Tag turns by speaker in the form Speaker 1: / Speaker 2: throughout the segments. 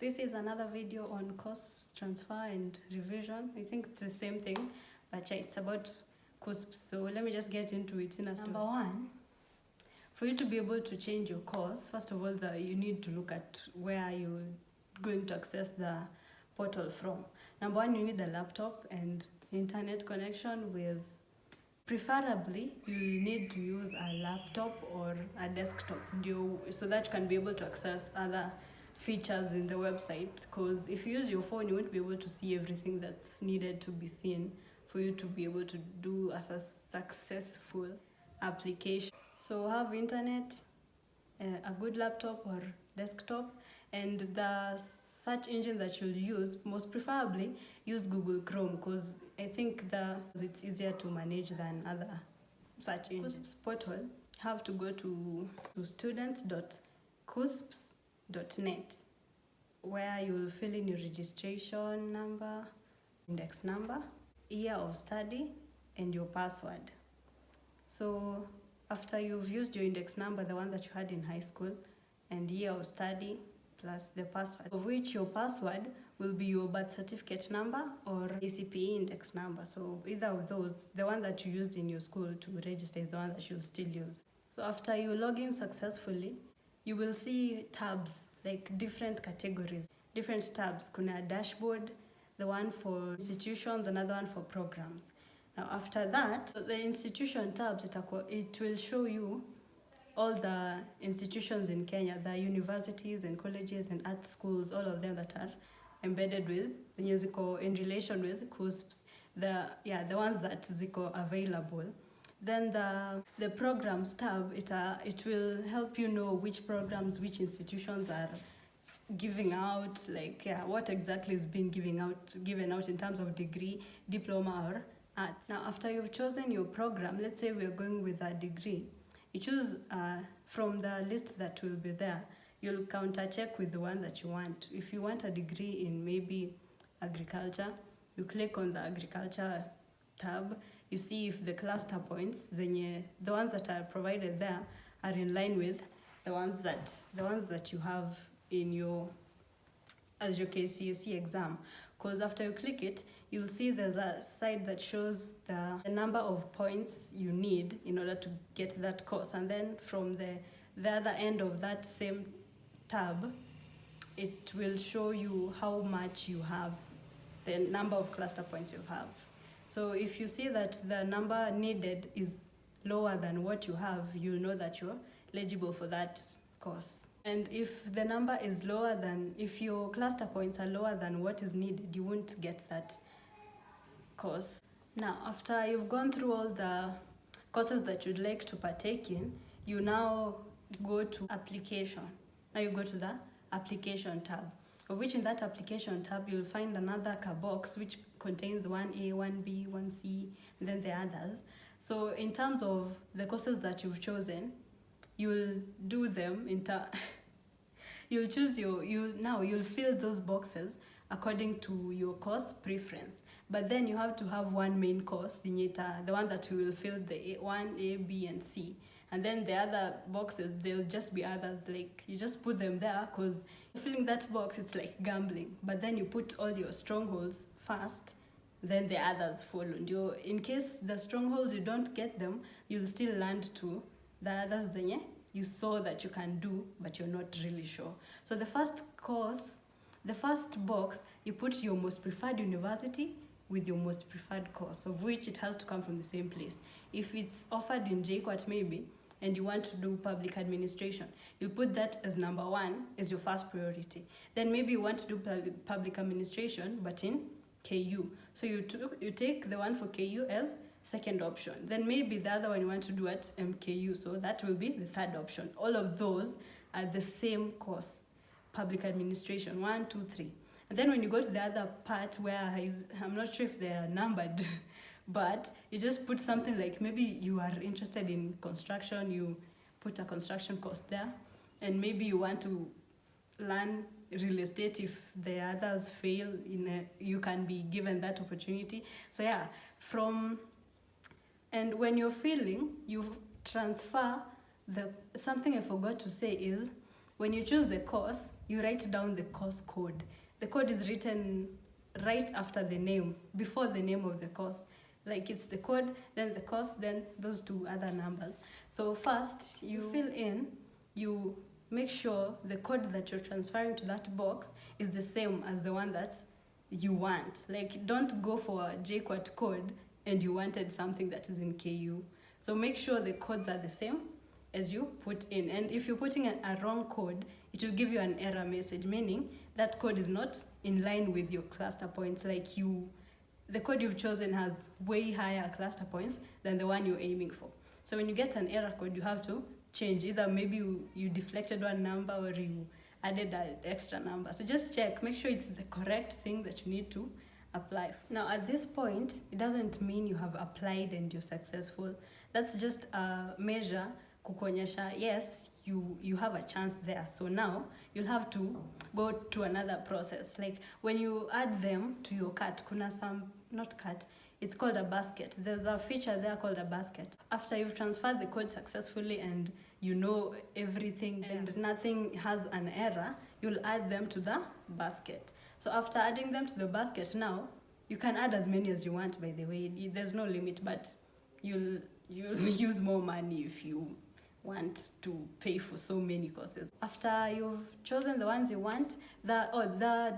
Speaker 1: This is another video on course transfer and revision. I think it's the same thing, but yeah, it's about KUCCPS. So let me just get into it. Number one, for you to be able to change your course, first of all, you need to look at where you're going to access the portal from. Number one, you need a laptop and internet connection with, preferably, you need to use a laptop or a desktop so that you can be able to access other features in the website, because if you use your phone, you won't be able to see everything that's needed to be seen for you to be able to do a successful application. So have internet, a good laptop or desktop, and the search engine that you'll use, most preferably use Google Chrome, because I think it's easier to manage than other search engines. KUCCPS portal, have to go to students.kuccps.net, where you'll fill in your registration number, index number, year of study, and your password. So after you've used your index number, the one that you had in high school, and year of study, plus the password, of which your password will be your birth certificate number or KUCCPS index number. So either of those, the one that you used in your school to register is the one that you'll still use. So after you log in successfully, you will see tabs, like different categories, different tabs. Kuna dashboard, the one for institutions, another one for programs. Now after that, so the institution tabs, it will show you all the institutions in Kenya, the universities and colleges and art schools, all of them that are embedded with, in relation with KUCCPS, the ones that ziko available. Then the programs tab, it will help you know which programs, which institutions are giving out, what exactly is being given out in terms of degree, diploma, or arts. Now after you've chosen your program, let's say we're going with a degree, you choose from the list that will be there. You'll counter check with the one that you want. If you want a degree in maybe agriculture, you click on the agriculture tab. You see if the cluster points, the ones that are provided there, are in line with the ones that you have in your KCSE exam. Because after you click it, you'll see there's a side that shows the number of points you need in order to get that course. And then from the other end of that same tab, it will show you how much you have, the number of cluster points you have. So if you see that the number needed is lower than what you have, you'll know that you're eligible for that course. And if the number is lower than, if your cluster points are lower than what is needed, you won't get that course. Now, after you've gone through all the courses that you'd like to partake in, you now go to application. Now you go to the application tab, of which in that application tab, you'll find another box which contains 1A, 1B, 1C, and then the others. So in terms of the courses that you've chosen, you'll do them you'll fill those boxes according to your course preference. But then you have to have one main course, the one that you will fill the 1A, B, and C. And then the other boxes, they'll just be others, like you just put them there, because filling that box, it's like gambling. But then you put all your strongholds first, then the others follow. And in case the strongholds, you don't get them, you'll still land to the others you saw that you can do, but you're not really sure. So the first box, you put your most preferred university with your most preferred course, of which it has to come from the same place. If it's offered in JKUAT maybe, and you want to do public administration, you put that as number one, as your first priority. Then maybe you want to do public administration, but in KU. So you take the one for KU as second option. Then maybe the other one you want to do at MKU, so that will be the third option. All of those are the same course, public administration, 1, 2, 3. And then when you go to the other part where I'm not sure if they are numbered, but you just put something like, maybe you are interested in construction, you put a construction course there, and maybe you want to learn real estate. If the others fail, you can be given that opportunity. So yeah, and when you're filling, you transfer something I forgot to say is, when you choose the course, you write down the course code. The code is written right after the name, before the name of the course. Like it's the code, then the course, then those two other numbers. So first, you fill in, you make sure the code that you're transferring to that box is the same as the one that you want. Like, don't go for a JQuat code and you wanted something that is in KU. So make sure the codes are the same as you put in. And if you're putting a wrong code, it will give you an error message, meaning that code is not in line with your cluster points. Like the code you've chosen has way higher cluster points than the one you're aiming for. So when you get an error code, you have to change. Either maybe you deflected one number or you added an extra number. So just check, make sure it's the correct thing that you need to apply. Now at this point, it doesn't mean you have applied and you're successful. That's just a measure kukuonyesha, yes, you have a chance there. So now you'll have to go to another process. Like when you add them to your cart, it's called a basket. There's a feature there called a basket. After you've transferred the code successfully and you know everything and nothing has an error, you'll add them to the basket. So after adding them to the basket, now you can add as many as you want, by the way. There's no limit, but you'll use more money if you want to pay for so many courses. After you've chosen the ones you want, the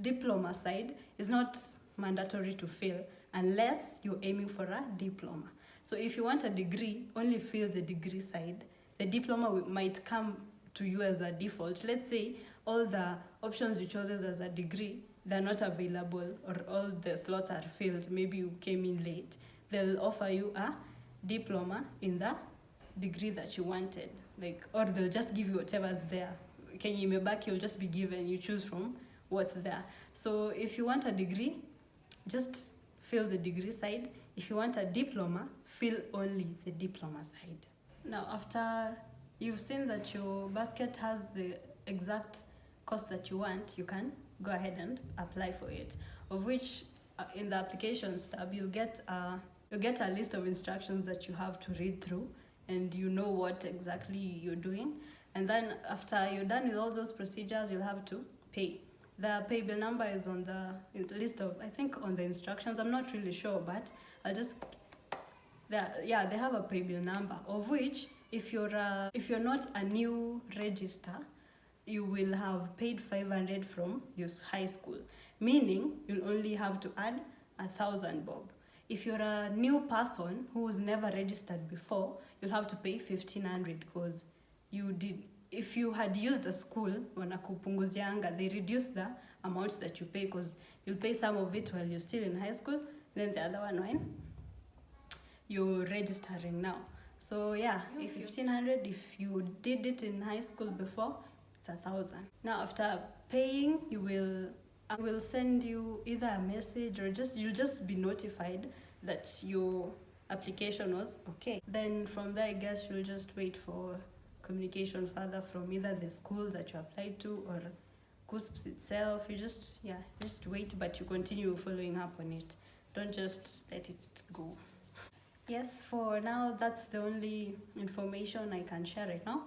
Speaker 1: diploma side is not mandatory to fill unless you're aiming for a diploma. So if you want a degree, only fill the degree side. The diploma might come to you as a default. Let's say all the options you chose as a degree, they're not available, or all the slots are filled. Maybe you came in late. They'll offer you a diploma in the degree that you wanted, or they'll just give you whatever's there. Kenye imebaki, you'll just be given, you choose from what's there. So if you want a degree, just fill the degree side. If you want a diploma, fill only the diploma side. Now after you've seen that your basket has the exact course that you want, you can go ahead and apply for it, of which in the applications tab you'll get a list of instructions that you have to read through, and you know what exactly you're doing. And then after you're done with all those procedures, you'll have to pay. The pay bill number is on the list of, I think, on the instructions. I'm not really sure, but they have a pay bill number, of which if you're not a new register, you will have paid 500 from your high school, meaning you'll only have to add 1,000 bob. If you're a new person who's never registered before, you'll have to pay 1,500 because if you had used a school, wanakupunguzianga, they reduce the amount that you pay because you'll pay some of it while you're still in high school, then the other one when you're registering now. So yeah, if 1,500, if you did it in high school before, it's 1,000. Now after paying, I will send you either a message or you'll just be notified that your application was okay. Then from there, I guess you'll just wait for communication further from either the school that you applied to or KUCCPS itself. You just wait, but you continue following up on it. Don't just let it go. Yes, for now, that's the only information I can share right now.